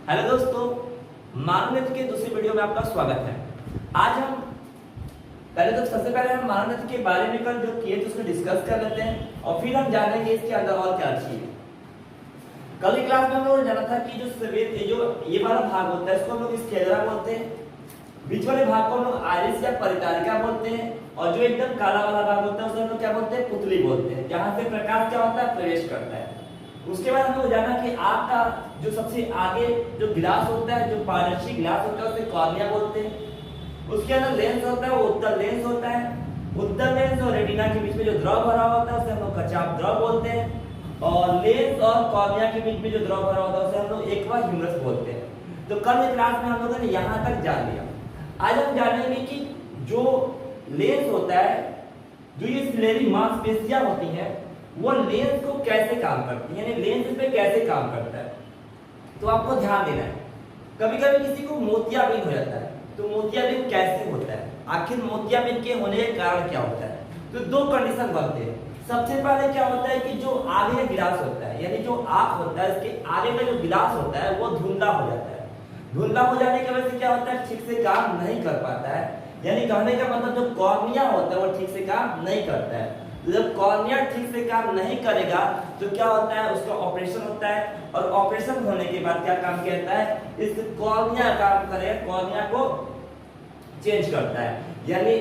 Hello दोस्तों, मानव नेत्र के दूसरी वीडियो में आपका स्वागत है। आज हम सबसे पहले हम मानव नेत्र के बारे में कल जो किए थे उसको डिस्कस कर लेते हैं और फिर हम जानेंगे इसके अंदर और क्या चीज है। कल की क्लास में हम लोगों ने जाना था कि जो ये वाला भाग होता है इसको हम लोग स्क्लेरा बोलते हैं, बीच वाले भाग को हम लोग आइरिस या परिचारिका बोलते हैं और जो एकदम काला वाला भाग होता है उसे हम लोग क्या बोलते हैं, पुतली बोलते हैं, जहां से प्रकाश क्या होता है, प्रवेश करता है। उसके बाद हम लोग जाना कि आँख का जो सबसे आगे जो गिलास होता है, जो पारदर्शी गिलास होता है उसे कॉर्निया बोलते हैं। उसके अंदर लेंस होता है, वो उत्तल लेंस होता है। उत्तल लेंस और रेटिना के बीच में जो द्रव भरा होता है उसे हम लोग कचाप द्रव बोलते हैं और लेंस और कॉर्निया के बीच में जो द्रव भरा होता है उसे हम लोग एक्वा ह्यूमरस बोलते हैं। तो कल की क्लास में हम लोगों ने यहाँ तक जान लिया। आज हम जानेंगे कि जो लेंस होता है, जो ये सिलेरी मांसपेशियां होती हैं, वो लेंस को कैसे काम करती है, यानी लेंस पे कैसे काम करता है। तो आपको ध्यान देना है, कभी कभी किसी को मोतियाबिंद हो जाता है, तो मोतियाबिंद कैसे होता है, आखिर मोतियाबिंद के होने का कारण क्या होता है। तो दो कंडीशन बनते हैं। सबसे पहले क्या होता है कि जो आगे का गिलास होता है, यानी जो आंख होता है, इसके आगे का जो गिलास होता है वो धुंधला हो जाता है। धुंधला हो जाने की वजह से क्या होता है, ठीक से काम नहीं कर पाता है, यानी कहने का मतलब जो कॉर्निया होता है वो ठीक से काम नहीं करता है। जब कॉर्निया ठीक से काम नहीं करेगा तो क्या होता है, उसका ऑपरेशन होता है और ऑपरेशन होने के बाद क्या काम कहता है, इस कॉर्निया काम करेगा, कॉर्निया को चेंज करता है, यानी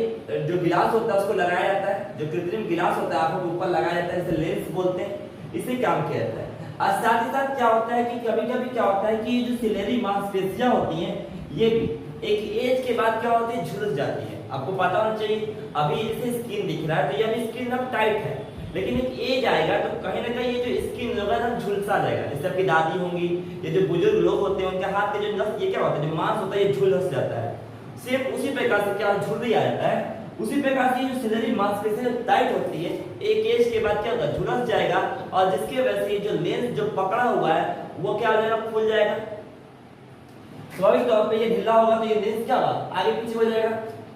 जो गिलास होता है उसको लगाया जाता है, जो कृत्रिम गिलास होता है आंखों के ऊपर लगाया जाता है, इसे लेंस बोलते हैं, इसे काम किया जाता है। और साथ ही साथ क्या होता है कि कभी कभी क्या होता है कि जो सिलेरी मांसपेशियां होती हैं ये भी एक एज के बाद क्या होती है, झुलस जाती है। आपको पता होना चाहिए, अभी इसे स्किन दिख रहा है तो ये अभी स्किन अब टाइट है, लेकिन एक एज आएगा तो कहीं ना कहीं ये जो स्किन होगा ना झुलसा जाएगा। जैसे आपकी दादी होंगी, ये जो बुजुर्ग लोग होते हैं उनके हाथ के जो नस, ये क्या होता है, जो मांस होता है ये झुलस जाता है। सेम उसी प्रकार से क्या झुर्री आ जाता है, उसी प्रकार से जो सिलेरी मांसपेशियां टाइट होती है एक एज के बाद क्या होगा, झुलस जाएगा और जिसकी वजह से जो लेंस जो पकड़ा हुआ है वो क्या हो जाएगा, फूल जाएगा। स्वाभाविक तौर पे ये ढीला होगा तो ये लेंस क्या होगा, आगे पीछे हो जाएगा।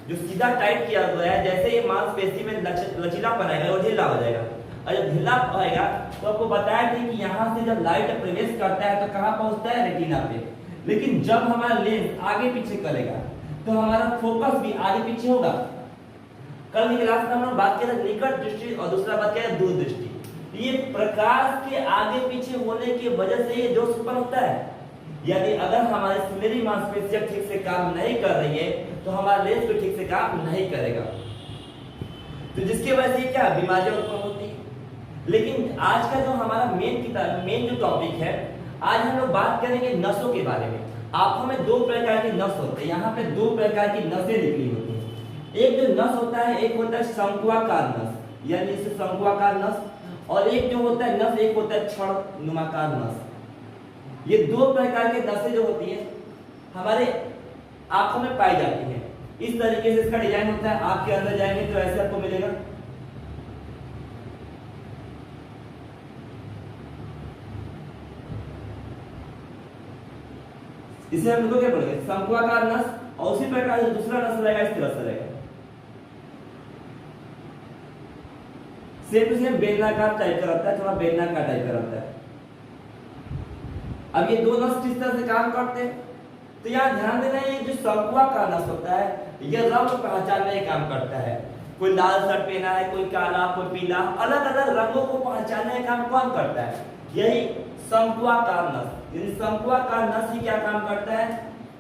जो सीधा टाइट किया हुआ है, जैसे ये मांसपेशी में लचीलापन आएगा वो ढीला हो जाएगा। और जब ढीला होएगा तो आपको बताया था कि यहाँ से जब लाइट प्रवेश करता है तो कहाँ पहुंचता है, रेटिना पे। लेकिन जब हमारा लेंस आगे पीछे करेगा तो हमारा फोकस भी आगे पीछे होगा। कल की क्लास में हम लोग बात किया था निकट दृष्टि और दूसरा बात किया दूर दृष्टि। ये प्रकाश के आगे पीछे होने की वजह से ये दोष उत्पन्न होता है, यानी अगर हमारे सिलेरी मांसपेशियां ठीक से काम नहीं कर रही है तो हमारा लेंस भी ठीक से काम नहीं करेगा, तो जिसकी वजह से क्या बीमारियां उत्पन्न होती है। लेकिन आज का जो हमारा मेन जो टॉपिक है, आज हम लोग बात करेंगे नसों के बारे में। आंखों में दो प्रकार के नस होते हैं, यहाँ पे दो प्रकार की नसें निकली होती हैं। एक जो नस होता है, एक होता है शंक्वाकार नस, यानी इसे शंक्वाकार नस, और एक जो होता है नस, एक होता है छड़ नुमाकार नस। ये दो प्रकार के नसें जो होती हैं हमारे आंखों में पाई जाती हैं। इस तरीके से इसका डिजाइन होता है। आंख के अंदर जाएंगे तो ऐसे आपको मिलेगा, इसे हम लोग क्या बोलेंगे, शंक्वाकार नस। और उसी प्रकार से दूसरा नस रहेगा, इस तरह से रहेगा, सेम टू सेम बेलनाकार टाइप का रहता है, थोड़ा बेलनाकार टाइप का रहता है। अब ये दो नस किस तरह से काम करते हैं, तो यहाँ ध्यान देना है, ये जो शंक्वाकार नस होता है ये रंग पहचानने का काम करता है। कोई लाल शर्ट पहना है, कोई काला, कोई पीला, अलग अलग रंगों को पहचानने का काम कौन करता है, यही शंक्वाकार नस। यानी शंक्वाकार नस ही क्या काम करता है,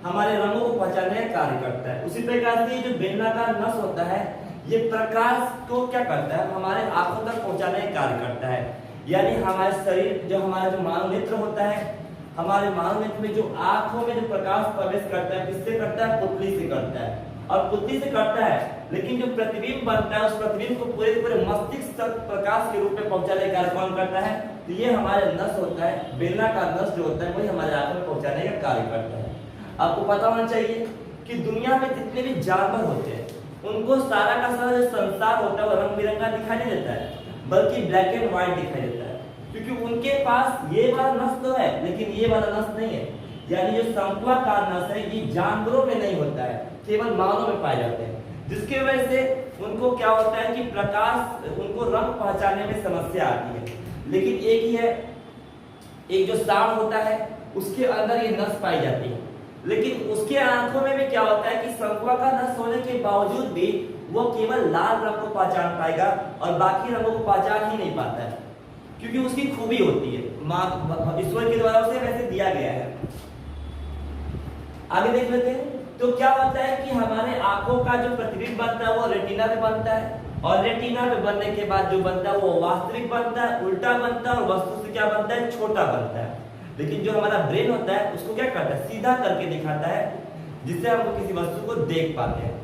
हमारे रंगों को पहचानने का कार्य करता है। उसी प्रकार से जो बेलनाकार नस होता है ये प्रकाश को क्या करता है, हमारे आंखों तक पहुंचाने का कार्य करता है। यानी हमारे शरीर जो हमारा जो मानव नेत्र होता है, हमारे मानव नेत्र में जो आंखों में जो प्रकाश प्रवेश करता है किससे करता है, पुतली से करता है। और पुतली से करता है, लेकिन जो प्रतिबिंब बनता है उस प्रतिबिंब को पूरे पूरे मस्तिष्क तक प्रकाश के रूप में पहुंचाने का कार्य कौन करता है, तो ये हमारे नस होता है, बेलनाकार नस जो होता है वही हमारे आंखों में पहुंचाने का कार्य करता है। आपको पता होना चाहिए कि दुनिया में जितने भी जानवर होते हैं उनको सारा का सारा जो संसार होता है वो रंग बिरंगा दिखाई नहीं देता है, बल्कि ब्लैक एंड व्हाइट दिखाई देता है, क्योंकि उनके पास ये वाला नस तो है लेकिन ये वाला नस नहीं है। यानी जो शंक्वाकार नस है ये जानवरों में नहीं होता है, केवल मानव में पाए जाते हैं, जिसकी वजह से उनको क्या होता है कि प्रकाश, उनको रंग पहचानने में समस्या आती है। लेकिन एक ही है, एक जो सांड होता है उसके अंदर ये नस पाई जाती है। लेकिन उसके आंखों में भी क्या होता है कि शंकुआ का नस होने के बावजूद भी वो केवल लाल रंग को पहचान पाएगा और बाकी रंगों को पहचान ही नहीं पाता है, क्योंकि उसकी खूबी होती है, ईश्वर के द्वारा उसे वैसे दिया गया है। आगे देख लेते हैं। तो क्या होता है कि हमारे आंखों का जो प्रतिबिंब बनता है वो रेटिना पे बनता है, और रेटिना पे बनने के बाद जो बनता है वो वास्तविक बनता है, उल्टा बनता है, और वस्तु से क्या बनता है, छोटा बनता है। लेकिन जो हमारा ब्रेन होता है उसको क्या करता है, सीधा करके दिखाता है, जिससे हम किसी वस्तु को देख पाते हैं।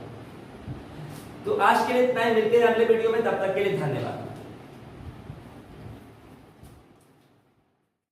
तो आज के लिए इतना ही, मिलते हैं अगले वीडियो में, तब तक के लिए धन्यवाद।